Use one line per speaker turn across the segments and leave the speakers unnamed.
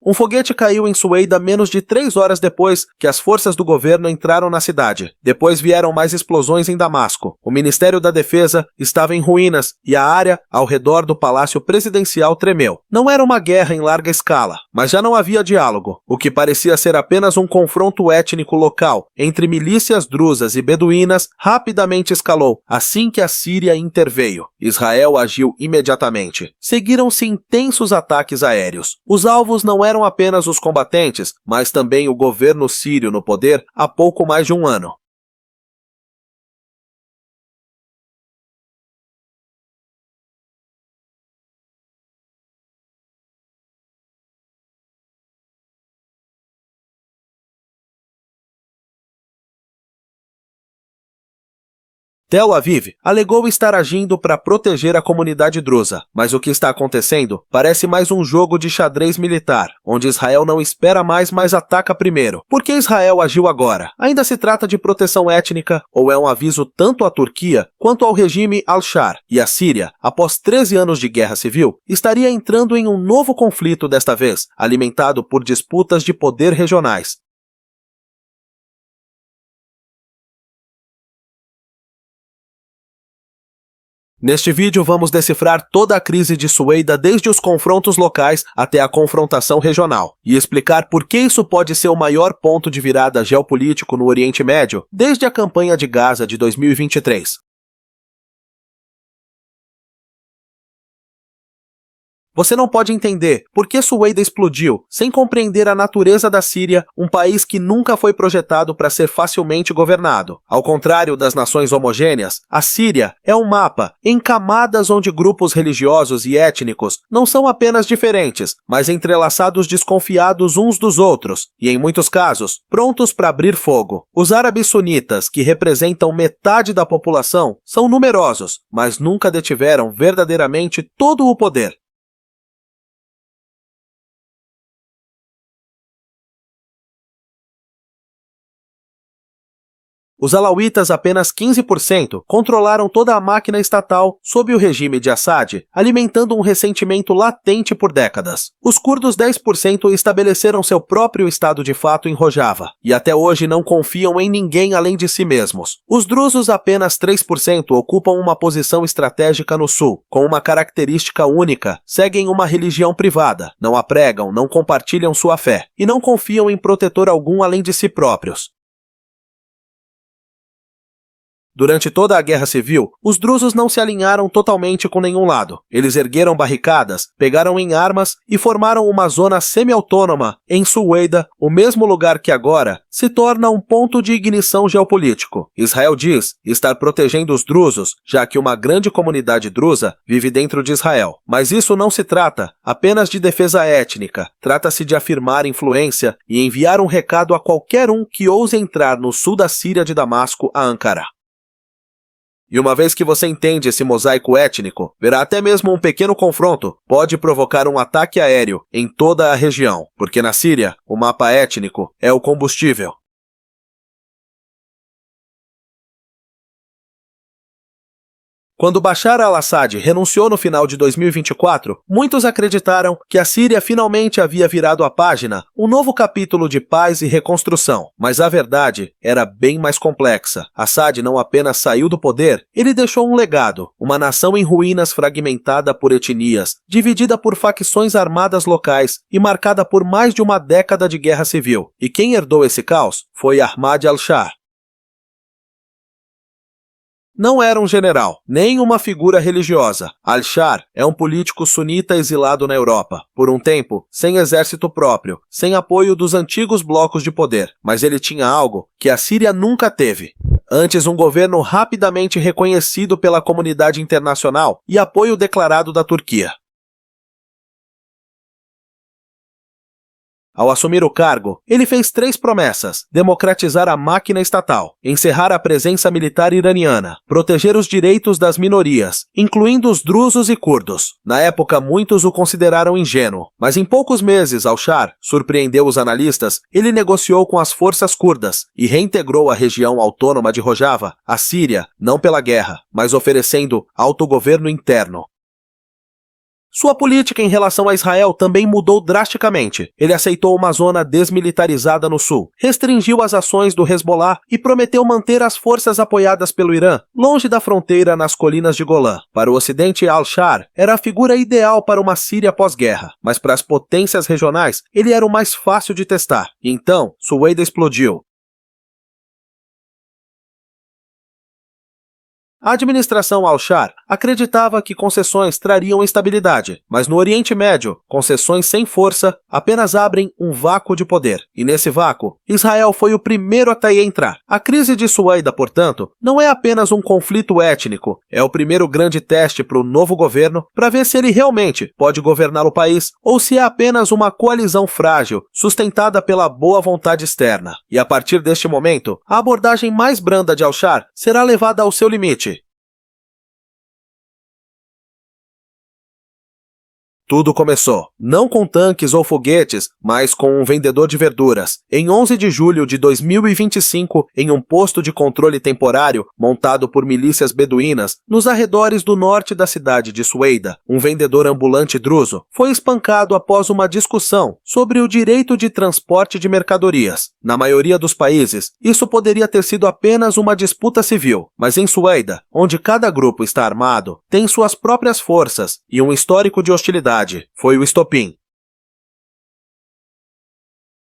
Um foguete caiu em Sueida menos de 3 horas depois que as forças do governo entraram na cidade. Depois vieram mais explosões em Damasco. O Ministério da Defesa estava em ruínas e a área ao redor do Palácio Presidencial tremeu. Não era uma guerra em larga escala, mas já não havia diálogo. O que parecia ser apenas um confronto étnico local entre milícias drusas e beduínas rapidamente escalou assim que a Síria interveio. Israel agiu imediatamente. Seguiram-se intensos ataques aéreos. Os alvos não eram apenas os combatentes, mas também o governo sírio no poder há pouco mais de um ano. Tel Aviv alegou estar agindo para proteger a comunidade drusa, mas o que está acontecendo parece mais um jogo de xadrez militar, onde Israel não espera mais, mas ataca primeiro. Por que Israel agiu agora? Ainda se trata de proteção étnica ou é um aviso tanto à Turquia quanto ao regime al-Shar? E a Síria, após 13 anos de guerra civil, estaria entrando em um novo conflito desta vez, alimentado por disputas de poder regionais. Neste vídeo vamos decifrar toda a crise de Sueida desde os confrontos locais até a confrontação regional e explicar por que isso pode ser o maior ponto de virada geopolítico no Oriente Médio desde a campanha de Gaza de 2023. Você não pode entender por que Sueida explodiu sem compreender a natureza da Síria, um país que nunca foi projetado para ser facilmente governado. Ao contrário das nações homogêneas, a Síria é um mapa em camadas onde grupos religiosos e étnicos não são apenas diferentes, mas entrelaçados desconfiados uns dos outros e, em muitos casos, prontos para abrir fogo. Os árabes sunitas, que representam metade da população, são numerosos, mas nunca detiveram verdadeiramente todo o poder. Os alauítas, apenas 15%, controlaram toda a máquina estatal sob o regime de Assad, alimentando um ressentimento latente por décadas. Os curdos, 10%, estabeleceram seu próprio estado de fato em Rojava, e até hoje não confiam em ninguém além de si mesmos. Os drusos, apenas 3%, ocupam uma posição estratégica no sul, com uma característica única: seguem uma religião privada, não a pregam, não compartilham sua fé, e não confiam em protetor algum além de si próprios. Durante toda a guerra civil, os drusos não se alinharam totalmente com nenhum lado. Eles ergueram barricadas, pegaram em armas e formaram uma zona semi-autônoma em Sueida, o mesmo lugar que agora se torna um ponto de ignição geopolítico. Israel diz estar protegendo os drusos, já que uma grande comunidade drusa vive dentro de Israel. Mas isso não se trata apenas de defesa étnica, trata-se de afirmar influência e enviar um recado a qualquer um que ouse entrar no sul da Síria de Damasco a Ankara. E uma vez que você entende esse mosaico étnico, verá até mesmo um pequeno confronto pode provocar um ataque aéreo em toda a região, porque na Síria, o mapa étnico é o combustível. Quando Bashar al-Assad renunciou no final de 2024, muitos acreditaram que a Síria finalmente havia virado a página, um novo capítulo de paz e reconstrução. Mas a verdade era bem mais complexa. Assad não apenas saiu do poder, ele deixou um legado, uma nação em ruínas fragmentada por etnias, dividida por facções armadas locais e marcada por mais de uma década de guerra civil. E quem herdou esse caos foi Ahmad al-Shar. Não era um general, nem uma figura religiosa. Al-Shar é um político sunita exilado na Europa, por um tempo sem exército próprio, sem apoio dos antigos blocos de poder. Mas ele tinha algo que a Síria nunca teve. Antes, um governo rapidamente reconhecido pela comunidade internacional e apoio declarado da Turquia. Ao assumir o cargo, ele fez 3 promessas: democratizar a máquina estatal, encerrar a presença militar iraniana, proteger os direitos das minorias, incluindo os drusos e curdos. Na época, muitos o consideraram ingênuo, mas em poucos meses, al-Shar surpreendeu os analistas. Ele negociou com as forças curdas e reintegrou a região autônoma de Rojava à Síria, não pela guerra, mas oferecendo autogoverno interno. Sua política em relação a Israel também mudou drasticamente. Ele aceitou uma zona desmilitarizada no sul, restringiu as ações do Hezbollah e prometeu manter as forças apoiadas pelo Irã longe da fronteira nas colinas de Golã. Para o Ocidente, al-Shar era a figura ideal para uma Síria pós-guerra, mas para as potências regionais, ele era o mais fácil de testar. Então, Suweida explodiu. A administração al-Shar acreditava que concessões trariam estabilidade, mas no Oriente Médio, concessões sem força apenas abrem um vácuo de poder. E nesse vácuo, Israel foi o primeiro a entrar. A crise de Suweida, portanto, não é apenas um conflito étnico, é o primeiro grande teste para o novo governo para ver se ele realmente pode governar o país ou se é apenas uma coalizão frágil, sustentada pela boa vontade externa. E a partir deste momento, a abordagem mais branda de al-Shar será levada ao seu limite. Tudo começou, não com tanques ou foguetes, mas com um vendedor de verduras. Em 11 de julho de 2025, em um posto de controle temporário montado por milícias beduínas nos arredores do norte da cidade de Suweida, um vendedor ambulante druso foi espancado após uma discussão sobre o direito de transporte de mercadorias. Na maioria dos países, isso poderia ter sido apenas uma disputa civil, mas em Suweida, onde cada grupo está armado, tem suas próprias forças e um histórico de hostilidade, foi o estopim.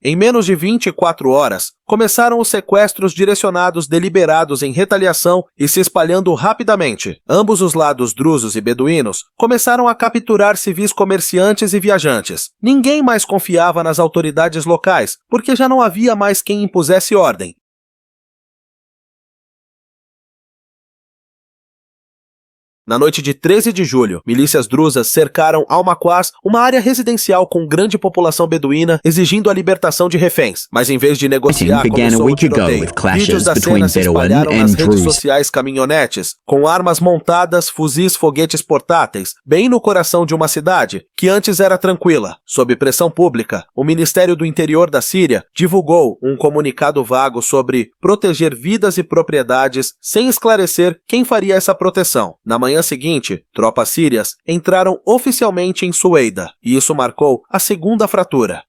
Em menos de 24 horas, começaram os sequestros direcionados deliberados em retaliação e se espalhando rapidamente. Ambos os lados drusos e beduínos começaram a capturar civis comerciantes e viajantes. Ninguém mais confiava nas autoridades locais, porque já não havia mais quem impusesse ordem. Na noite de 13 de julho, milícias drusas cercaram Al-Maquas, uma área residencial com grande população beduína, exigindo a libertação de reféns. Mas em vez de negociar, começou o tiroteio. Vídeos da cena se espalharam nas redes sociais caminhonetes, com armas montadas, fuzis, foguetes portáteis, bem no coração de uma cidade que antes era tranquila. Sob pressão pública, o Ministério do Interior da Síria divulgou um comunicado vago sobre proteger vidas e propriedades, sem esclarecer quem faria essa proteção. Na manhã seguinte, tropas sírias entraram oficialmente em Suweida, e isso marcou a segunda fratura.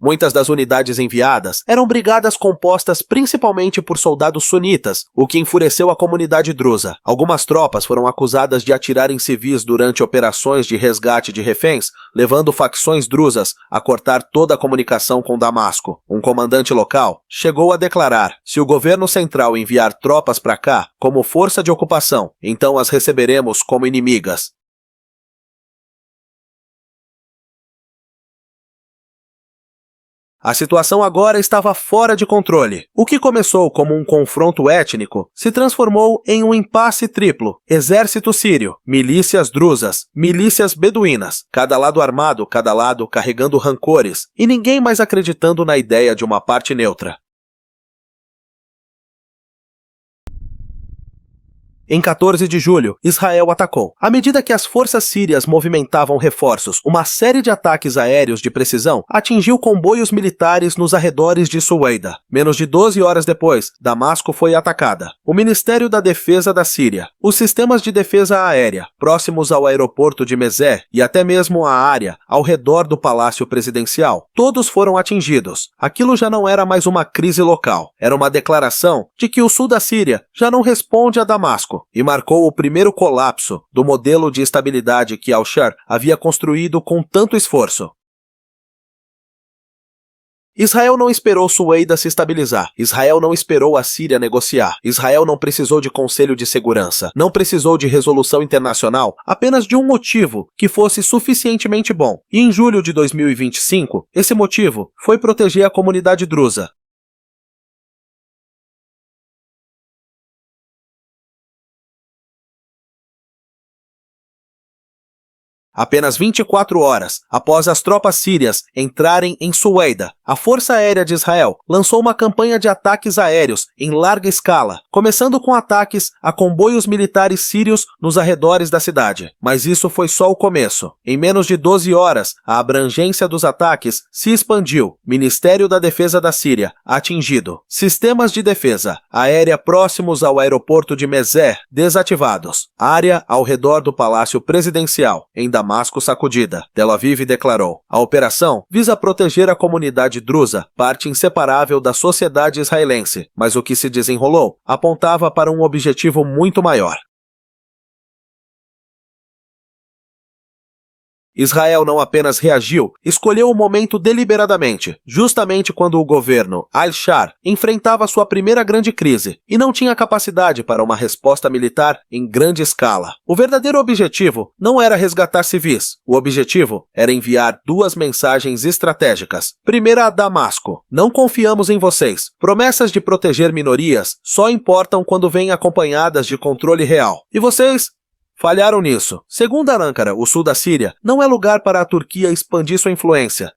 Muitas das unidades enviadas eram brigadas compostas principalmente por soldados sunitas, o que enfureceu a comunidade drusa. Algumas tropas foram acusadas de atirar em civis durante operações de resgate de reféns, levando facções drusas a cortar toda a comunicação com Damasco. Um comandante local chegou a declarar: se o governo central enviar tropas para cá como força de ocupação, então as receberemos como inimigas. A situação agora estava fora de controle. O que começou como um confronto étnico se transformou em um impasse triplo. Exército sírio, milícias drusas, milícias beduínas, cada lado armado, cada lado carregando rancores, e ninguém mais acreditando na ideia de uma parte neutra. Em 14 de julho, Israel atacou. À medida que as forças sírias movimentavam reforços, uma série de ataques aéreos de precisão atingiu comboios militares nos arredores de Suweida. Menos de 12 horas depois, Damasco foi atacada. O Ministério da Defesa da Síria, os sistemas de defesa aérea, próximos ao aeroporto de Mezé e até mesmo a área ao redor do Palácio Presidencial, todos foram atingidos. Aquilo já não era mais uma crise local, era uma declaração de que o sul da Síria já não responde a Damasco, e marcou o primeiro colapso do modelo de estabilidade que al-Shar havia construído com tanto esforço. Israel não esperou Suweida se estabilizar. Israel não esperou a Síria negociar. Israel não precisou de Conselho de Segurança. Não precisou de resolução internacional, apenas de um motivo que fosse suficientemente bom. E em julho de 2025, esse motivo foi proteger a comunidade drusa. Apenas 24 horas após as tropas sírias entrarem em Sueida, a Força Aérea de Israel lançou uma campanha de ataques aéreos em larga escala, começando com ataques a comboios militares sírios nos arredores da cidade. Mas isso foi só o começo. Em menos de 12 horas, a abrangência dos ataques se expandiu. Ministério da Defesa da Síria atingido. Sistemas de defesa aérea próximos ao aeroporto de Mezer desativados. Área ao redor do Palácio Presidencial, em Damasco, sacudida. Tel Aviv declarou: a operação visa proteger a comunidade drusa, parte inseparável da sociedade israelense, mas o que se desenrolou apontava para um objetivo muito maior. Israel não apenas reagiu, escolheu o momento deliberadamente, justamente quando o governo Al-Shar enfrentava sua primeira grande crise e não tinha capacidade para uma resposta militar em grande escala. O verdadeiro objetivo não era resgatar civis, o objetivo era enviar duas mensagens estratégicas. Primeira a Damasco: não confiamos em vocês. Promessas de proteger minorias só importam quando vêm acompanhadas de controle real. E vocês falharam nisso. Segundo Ankara, o sul da Síria não é lugar para a Turquia expandir sua influência.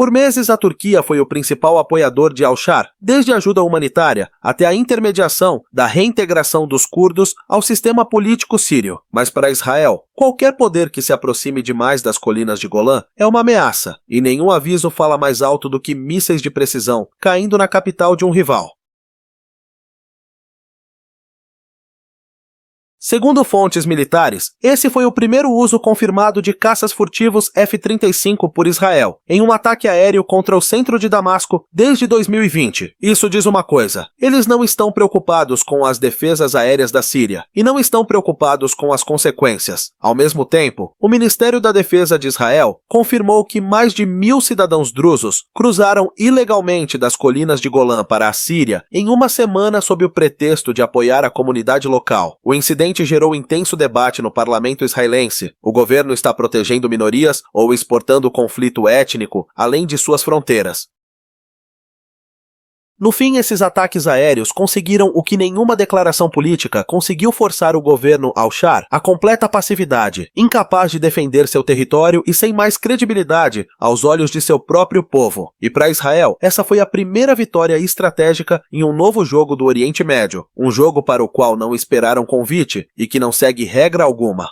Por meses, a Turquia foi o principal apoiador de Al-Shar, desde a ajuda humanitária até a intermediação da reintegração dos curdos ao sistema político sírio. Mas para Israel, qualquer poder que se aproxime demais das colinas de Golã é uma ameaça, e nenhum aviso fala mais alto do que mísseis de precisão caindo na capital de um rival. Segundo fontes militares, esse foi o primeiro uso confirmado de caças furtivos F-35 por Israel, em um ataque aéreo contra o centro de Damasco desde 2020. Isso diz uma coisa: eles não estão preocupados com as defesas aéreas da Síria, e não estão preocupados com as consequências. Ao mesmo tempo, o Ministério da Defesa de Israel confirmou que mais de 1.000 cidadãos drusos cruzaram ilegalmente das colinas de Golã para a Síria em uma semana sob o pretexto de apoiar a comunidade local. O incidente gerou intenso debate no parlamento israelense. O governo está protegendo minorias ou exportando conflito étnico além de suas fronteiras? No fim, esses ataques aéreos conseguiram o que nenhuma declaração política conseguiu: forçar o governo Al-Shar à completa passividade, incapaz de defender seu território e sem mais credibilidade aos olhos de seu próprio povo. E para Israel, essa foi a primeira vitória estratégica em um novo jogo do Oriente Médio, um jogo para o qual não esperaram convite e que não segue regra alguma.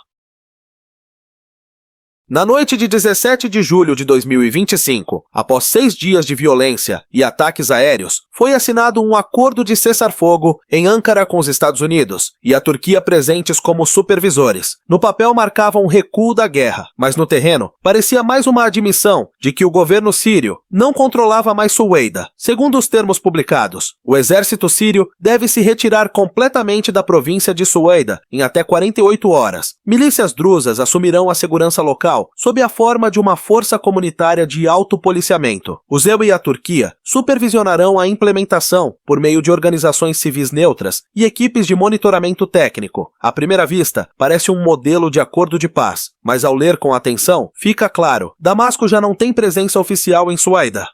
Na noite de 17 de julho de 2025, após 6 dias de violência e ataques aéreos, foi assinado um acordo de cessar-fogo em Ankara com os Estados Unidos e a Turquia presentes como supervisores. No papel marcava um recuo da guerra, mas no terreno parecia mais uma admissão de que o governo sírio não controlava mais Sueida. Segundo os termos publicados, o exército sírio deve se retirar completamente da província de Sueida em até 48 horas. Milícias drusas assumirão a segurança local sob a forma de uma força comunitária de autopoliciamento. O ZEU e a Turquia supervisionarão a implementação por meio de organizações civis neutras e equipes de monitoramento técnico. À primeira vista, parece um modelo de acordo de paz, mas ao ler com atenção, fica claro: Damasco já não tem presença oficial em Sueida.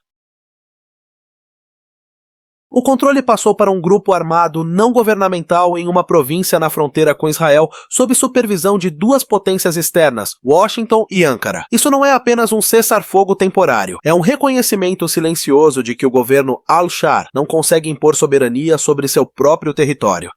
O controle passou para um grupo armado não governamental em uma província na fronteira com Israel, sob supervisão de duas potências externas, Washington e Ankara. Isso não é apenas um cessar-fogo temporário, é um reconhecimento silencioso de que o governo Al-Shar não consegue impor soberania sobre seu próprio território.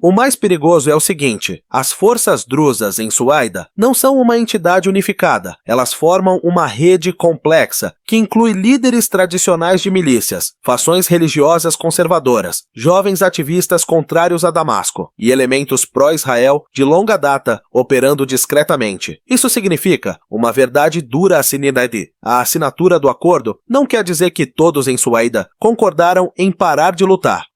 O mais perigoso é o seguinte: as forças drusas em Sueida não são uma entidade unificada, elas formam uma rede complexa que inclui líderes tradicionais de milícias, fações religiosas conservadoras, jovens ativistas contrários a Damasco e elementos pró-Israel de longa data operando discretamente. Isso significa uma verdade dura a Siniredi. A assinatura do acordo não quer dizer que todos em Sueida concordaram em parar de lutar.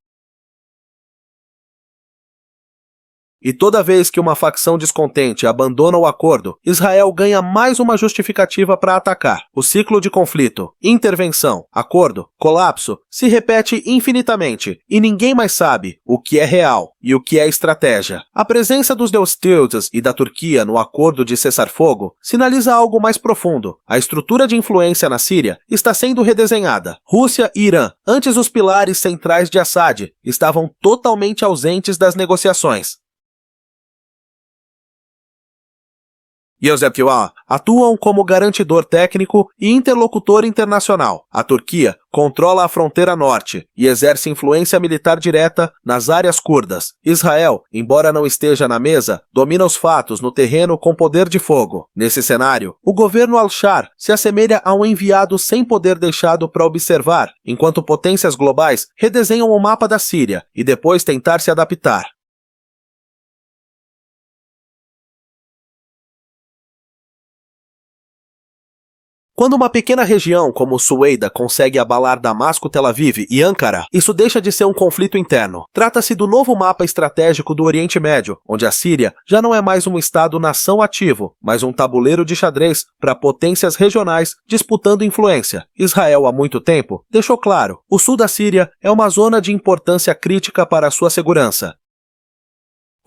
E toda vez que uma facção descontente abandona o acordo, Israel ganha mais uma justificativa para atacar. O ciclo de conflito, intervenção, acordo, colapso se repete infinitamente e ninguém mais sabe o que é real e o que é estratégia. A presença dos Deustildes e da Turquia no acordo de cessar-fogo sinaliza algo mais profundo. A estrutura de influência na Síria está sendo redesenhada. Rússia e Irã, antes os pilares centrais de Assad, estavam totalmente ausentes das negociações. E os Hezbollah atuam como garantidor técnico e interlocutor internacional. A Turquia controla a fronteira norte e exerce influência militar direta nas áreas curdas. Israel, embora não esteja na mesa, domina os fatos no terreno com poder de fogo. Nesse cenário, o governo al-Shar se assemelha a um enviado sem poder deixado para observar, enquanto potências globais redesenham o mapa da Síria e depois tentar se adaptar. Quando uma pequena região como Sueida consegue abalar Damasco, Tel Aviv e Ankara, isso deixa de ser um conflito interno. Trata-se do novo mapa estratégico do Oriente Médio, onde a Síria já não é mais um Estado-nação ativo, mas um tabuleiro de xadrez para potências regionais disputando influência. Israel, há muito tempo, deixou claro, o sul da Síria é uma zona de importância crítica para a sua segurança.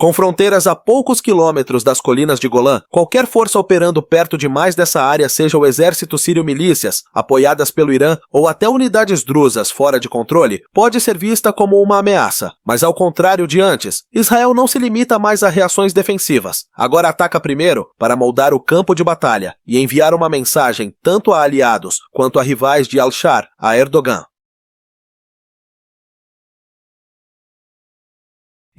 Com fronteiras a poucos quilômetros das colinas de Golã, qualquer força operando perto demais dessa área, seja o exército sírio milícias, apoiadas pelo Irã, ou até unidades drusas fora de controle, pode ser vista como uma ameaça. Mas ao contrário de antes, Israel não se limita mais a reações defensivas. Agora ataca primeiro para moldar o campo de batalha e enviar uma mensagem tanto a aliados quanto a rivais de al-Shar, a Erdogan.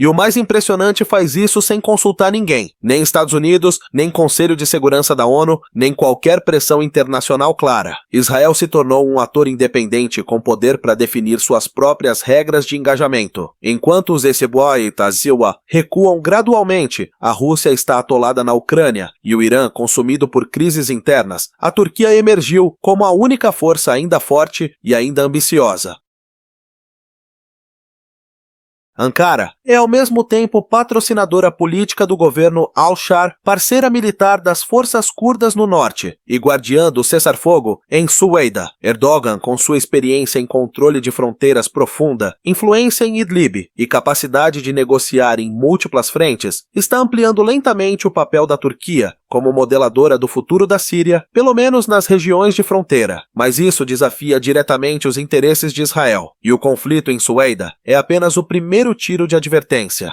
E o mais impressionante, faz isso sem consultar ninguém, nem Estados Unidos, nem Conselho de Segurança da ONU, nem qualquer pressão internacional clara. Israel se tornou um ator independente com poder para definir suas próprias regras de engajamento. Enquanto os Hezbollah e Tazilwa recuam gradualmente, a Rússia está atolada na Ucrânia e o Irã consumido por crises internas, a Turquia emergiu como a única força ainda forte e ainda ambiciosa. Ankara é ao mesmo tempo patrocinadora política do governo al-Shar, parceira militar das forças curdas no norte e guardiã do cessar-fogo em Sueida. Erdogan, com sua experiência em controle de fronteiras profunda, influência em Idlib e capacidade de negociar em múltiplas frentes, está ampliando lentamente o papel da Turquia como modeladora do futuro da Síria, pelo menos nas regiões de fronteira. Mas isso desafia diretamente os interesses de Israel, e o conflito em Sueida é apenas o primeiro tiro de advertência.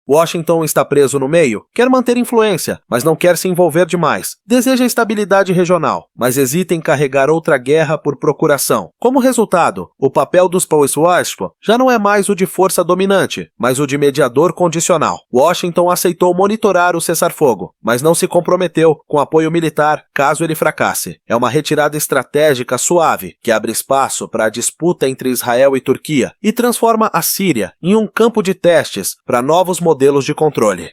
Washington está preso no meio, quer manter influência, mas não quer se envolver demais. Deseja estabilidade regional, mas hesita em carregar outra guerra por procuração. Como resultado, o papel dos Paweswashpo já não é mais o de força dominante, mas o de mediador condicional. Washington aceitou monitorar o cessar-fogo, mas não se comprometeu com apoio militar caso ele fracasse. É uma retirada estratégica suave, que abre espaço para a disputa entre Israel e Turquia e transforma a Síria em um campo de testes para novos modelos de controle.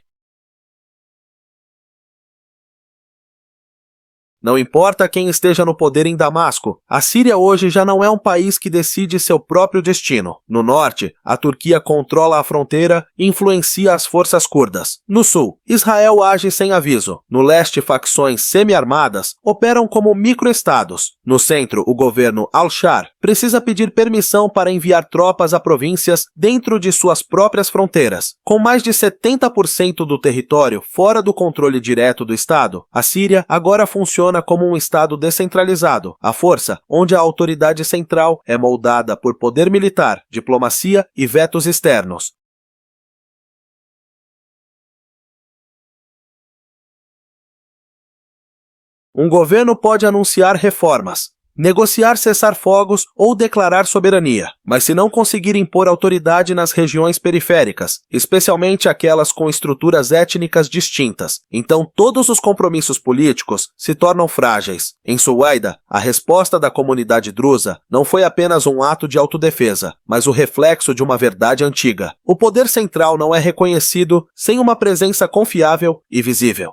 Não importa quem esteja no poder em Damasco, a Síria hoje já não é um país que decide seu próprio destino. No norte, a Turquia controla a fronteira e influencia as forças curdas. No sul, Israel age sem aviso. No leste, facções semi-armadas operam como microestados. No centro, o governo al-Shar precisa pedir permissão para enviar tropas a províncias dentro de suas próprias fronteiras. Com mais de 70% do território fora do controle direto do Estado, a Síria agora funciona como um Estado descentralizado, a força onde a autoridade central é moldada por poder militar, diplomacia e vetos externos. Um governo pode anunciar reformas, negociar cessar-fogos ou declarar soberania, mas se não conseguir impor autoridade nas regiões periféricas, especialmente aquelas com estruturas étnicas distintas, então todos os compromissos políticos se tornam frágeis. Em Sueida, a resposta da comunidade drusa não foi apenas um ato de autodefesa, mas o reflexo de uma verdade antiga. O poder central não é reconhecido sem uma presença confiável e visível.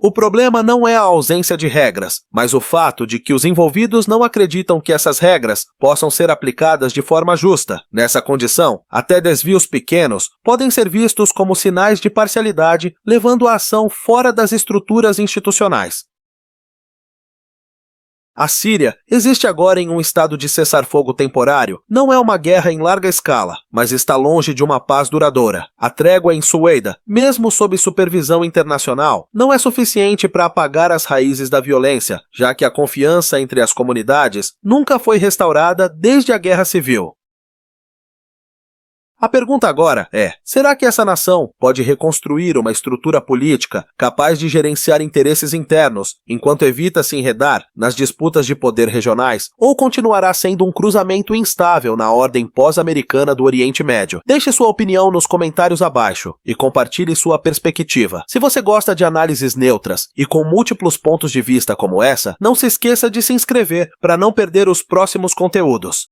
O problema não é a ausência de regras, mas o fato de que os envolvidos não acreditam que essas regras possam ser aplicadas de forma justa. Nessa condição, até desvios pequenos podem ser vistos como sinais de parcialidade, levando a ação fora das estruturas institucionais. A Síria existe agora em um estado de cessar-fogo temporário. Não é uma guerra em larga escala, mas está longe de uma paz duradoura. A trégua em Sueida, mesmo sob supervisão internacional, não é suficiente para apagar as raízes da violência, já que a confiança entre as comunidades nunca foi restaurada desde a Guerra Civil. A pergunta agora é: será que essa nação pode reconstruir uma estrutura política capaz de gerenciar interesses internos, enquanto evita se enredar nas disputas de poder regionais, ou continuará sendo um cruzamento instável na ordem pós-americana do Oriente Médio? Deixe sua opinião nos comentários abaixo e compartilhe sua perspectiva. Se você gosta de análises neutras e com múltiplos pontos de vista como essa, não se esqueça de se inscrever para não perder os próximos conteúdos.